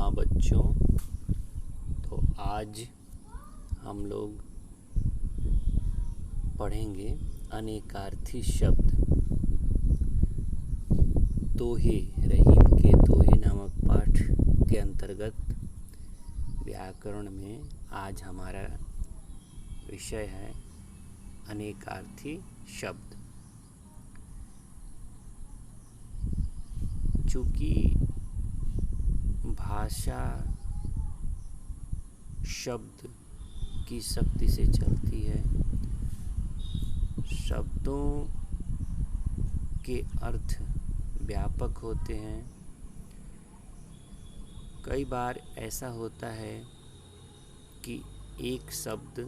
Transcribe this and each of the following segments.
हाँ बच्चों, तो आज हम लोग पढ़ेंगे अनेकार्थी शब्द। दोहे, रहीम के दोहे नामक पाठ के अंतर्गत व्याकरण में आज हमारा विषय है अनेकार्थी शब्द। चूँकि भाषा शब्द की शक्ति से चलती है, शब्दों के अर्थ व्यापक होते हैं। कई बार ऐसा होता है कि एक शब्द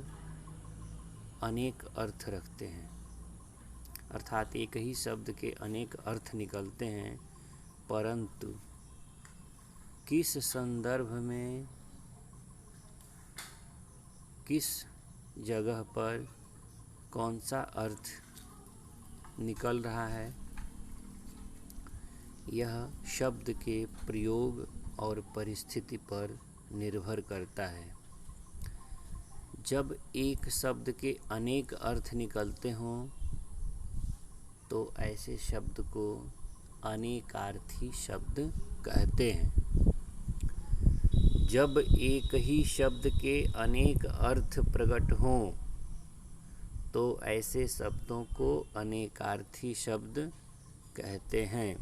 अनेक अर्थ रखते हैं, अर्थात एक ही शब्द के अनेक अर्थ निकलते हैं, परंतु किस संदर्भ में, किस जगह पर कौन सा अर्थ निकल रहा है, यह शब्द के प्रयोग और परिस्थिति पर निर्भर करता है। जब एक शब्द के अनेक अर्थ निकलते हों तो ऐसे शब्द को अनेकार्थी शब्द कहते हैं। जब एक ही शब्द के अनेक अर्थ प्रकट हों तो ऐसे शब्दों को अनेकार्थी शब्द कहते हैं।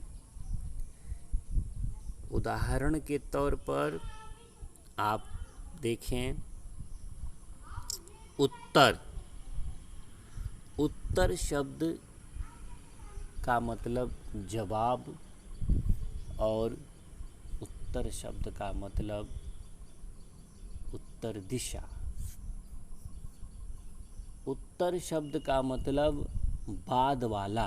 उदाहरण के तौर पर आप देखें, उत्तर। उत्तर शब्द का मतलब जवाब और उत्तर शब्द का मतलब उत्तर दिशा। उत्तर शब्द का मतलब बाद वाला।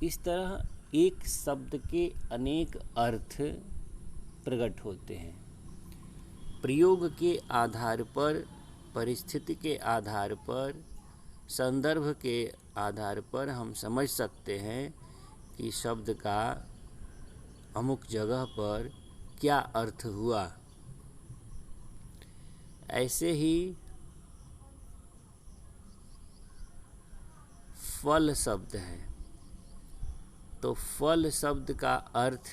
इस तरह एक शब्द के अनेक अर्थ प्रकट होते हैं। प्रयोग के आधार पर, परिस्थिति के आधार पर, संदर्भ के आधार पर हम समझ सकते हैं कि शब्द का अमुक जगह पर क्या अर्थ हुआ। ऐसे ही फल शब्द है, तो फल शब्द का अर्थ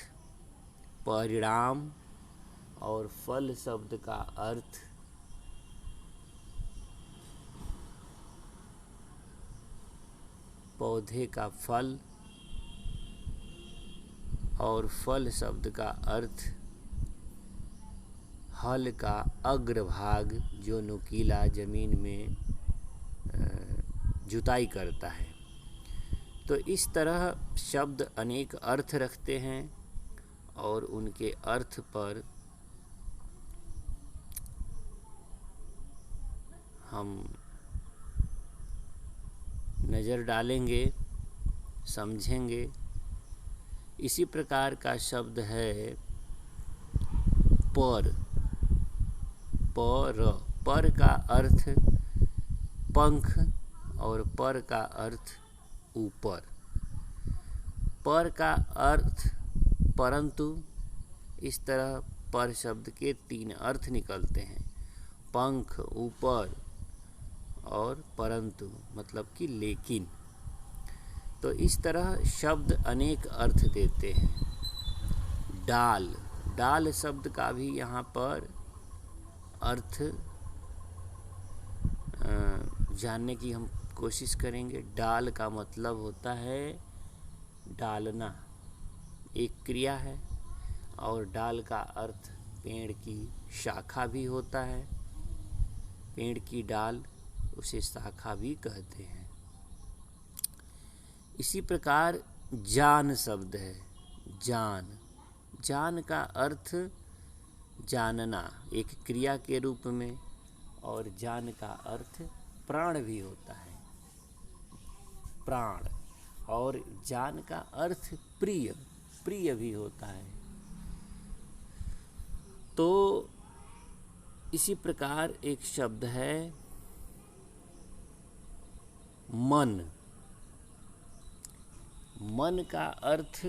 परिणाम और फल शब्द का अर्थ पौधे का फल और फल शब्द का अर्थ हल का अग्रभाग जो नुकीला जमीन में जुताई करता है। तो इस तरह शब्द अनेक अर्थ रखते हैं और उनके अर्थ पर हम नज़र डालेंगे, समझेंगे। इसी प्रकार का शब्द है पर। पर का अर्थ पंख और पर का अर्थ ऊपर। पर का अर्थ परंतु। इस तरह पर शब्द के तीन अर्थ निकलते हैं, पंख, ऊपर और परंतु मतलब कि लेकिन। तो इस तरह शब्द अनेक अर्थ देते हैं। डाल। डाल शब्द का भी यहाँ पर अर्थ जानने की हम कोशिश करेंगे। डाल का मतलब होता है डालना, एक क्रिया है, और डाल का अर्थ पेड़ की शाखा भी होता है। पेड़ की डाल, उसे शाखा भी कहते हैं। इसी प्रकार जान शब्द है, जान। जान का अर्थ जानना, एक क्रिया के रूप में, और जान का अर्थ प्राण भी होता है, प्राण। और जान का अर्थ प्रिय, प्रिय भी होता है। तो इसी प्रकार एक शब्द है मन। मन का अर्थ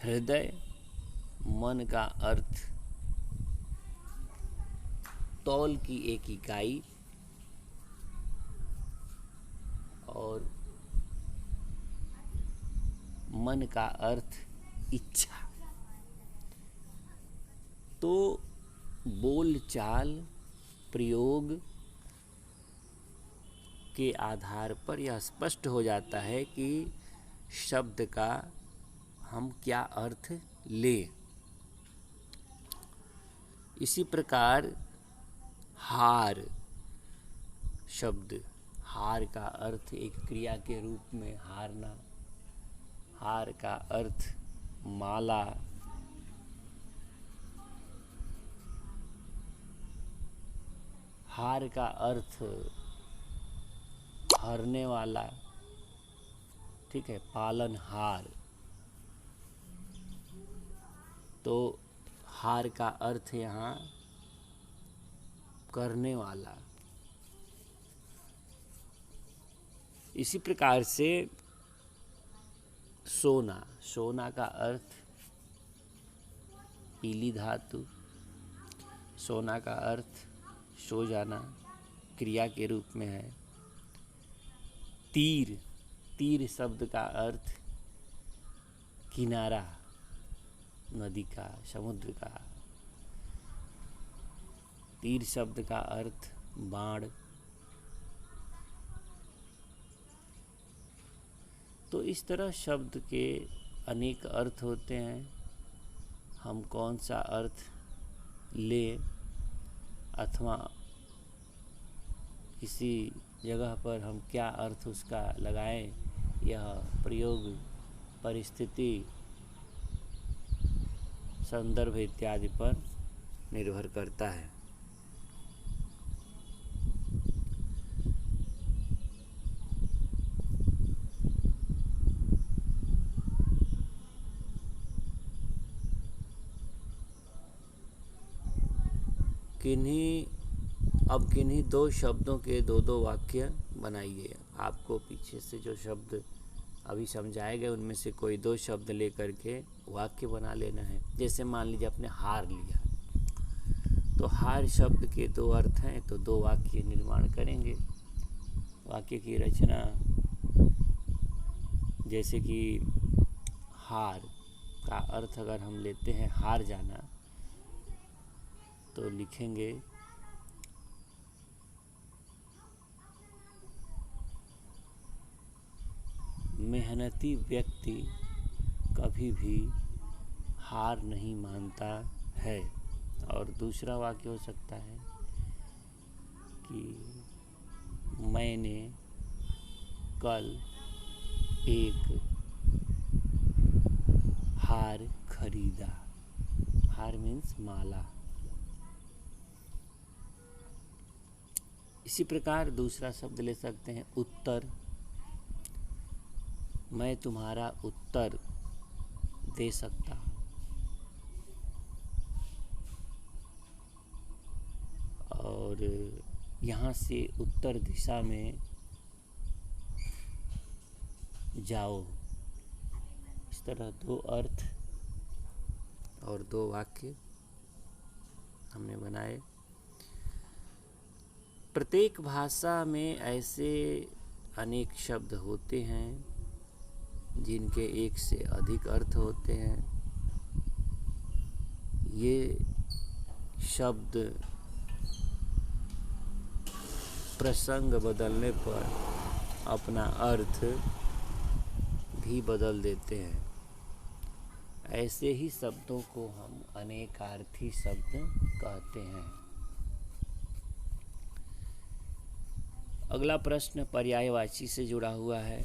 हृदय, मन का अर्थ तौल की एक इकाई और मन का अर्थ इच्छा। तो बोलचाल प्रयोग के आधार पर यह स्पष्ट हो जाता है कि शब्द का हम क्या अर्थ लें। इसी प्रकार हार शब्द, हार का अर्थ एक क्रिया के रूप में हारना, हार का अर्थ माला, हार का अर्थ हरने वाला, ठीक है, पालनहार। तो हार का अर्थ यहाँ करने वाला। इसी प्रकार से सोना, सोना का अर्थ पीली धातु, सोना का अर्थ सो जाना, क्रिया के रूप में है। तीर, तीर शब्द का अर्थ किनारा, नदी का, समुद्र का। तीर शब्द का अर्थ बाण। तो इस तरह शब्द के अनेक अर्थ होते हैं। हम कौन सा अर्थ लें अथवा किसी जगह पर हम क्या अर्थ उसका लगाएं, यह प्रयोग, परिस्थिति, संदर्भ इत्यादि पर निर्भर करता है। किन्हीं दो शब्दों के दो दो वाक्य बनाइए। आपको पीछे से जो शब्द अभी समझाए गए उनमें से कोई दो शब्द लेकर के वाक्य बना लेना है। जैसे मान लीजिए आपने हार लिया, तो हार शब्द के दो अर्थ हैं, तो दो वाक्य निर्माण करेंगे। वाक्य की रचना जैसे कि हार का अर्थ अगर हम लेते हैं हार जाना, तो लिखेंगे मेहनती व्यक्ति कभी भी हार नहीं मानता है। और दूसरा वाक्य हो सकता है कि मैंने कल एक हार खरीदा। हार मीन्स माला। इसी प्रकार दूसरा शब्द ले सकते हैं उत्तर। मैं तुम्हारा उत्तर दे सकता हूँ। और यहाँ से उत्तर दिशा में जाओ। इस तरह दो अर्थ और दो वाक्य हमने बनाए। प्रत्येक भाषा में ऐसे अनेक शब्द होते हैं जिनके एक से अधिक अर्थ होते हैं। ये शब्द प्रसंग बदलने पर अपना अर्थ भी बदल देते हैं। ऐसे ही शब्दों को हम अनेकार्थी शब्द कहते हैं। अगला प्रश्न पर्यायवाची से जुड़ा हुआ है।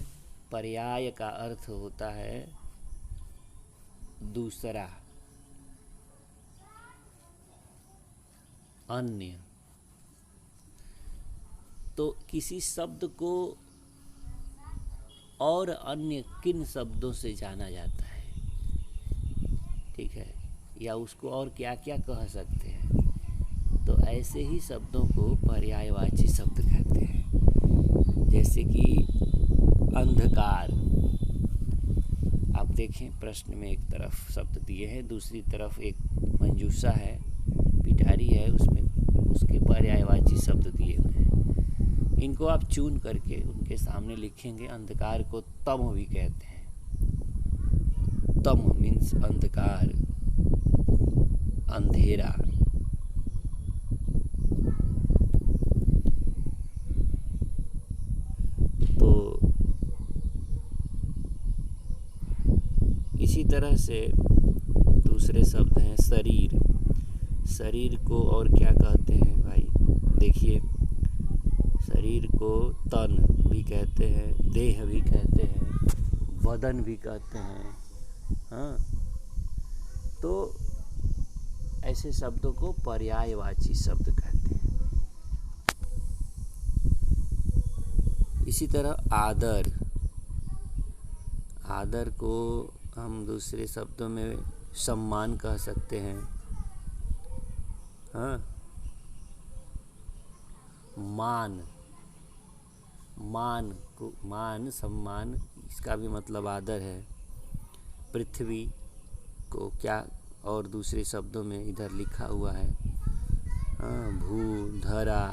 पर्याय का अर्थ होता है दूसरा, अन्य। तो किसी शब्द को और अन्य किन शब्दों से जाना जाता है, ठीक है, या उसको और क्या क्या कह सकते हैं, तो ऐसे ही शब्दों को पर्यायवाची शब्द कहते हैं। जैसे कि अंधकार, आप देखें, प्रश्न में एक तरफ शब्द दिए हैं, दूसरी तरफ एक मंजूषा है, पिटारी है, उसमें उसके पर्यायवाची शब्द दिए हुए हैं। इनको आप चुन करके उनके सामने लिखेंगे। अंधकार को तम भी कहते हैं। तम मीन्स अंधकार, अंधेरा। तो इसी तरह से दूसरे शब्द हैं शरीर। शरीर को और क्या कहते हैं भाई? देखिए, शरीर को तन भी कहते हैं, देह भी कहते हैं, बदन भी कहते हैं। हाँ, तो ऐसे शब्दों को पर्यायवाची शब्द कहते हैं। इसी तरह आदर। आदर को हम दूसरे शब्दों में सम्मान कह सकते हैं। हाँ, मान। मान सम्मान, इसका भी मतलब आदर है। पृथ्वी को क्या और दूसरे शब्दों में इधर लिखा हुआ है? हाँ, भू, धरा,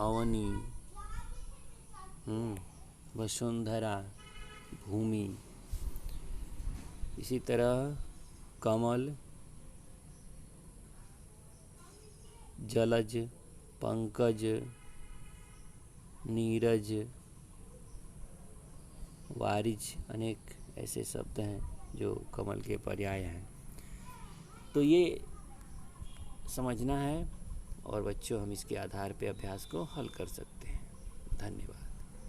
अवनी, वसुंधरा, भूमि। इसी तरह कमल, जलज, पंकज, नीरज, वारिज, अनेक ऐसे शब्द हैं जो कमल के पर्याय हैं। तो ये समझना है और बच्चों हम इसके आधार पे अभ्यास को हल कर सकते हैं। धन्यवाद।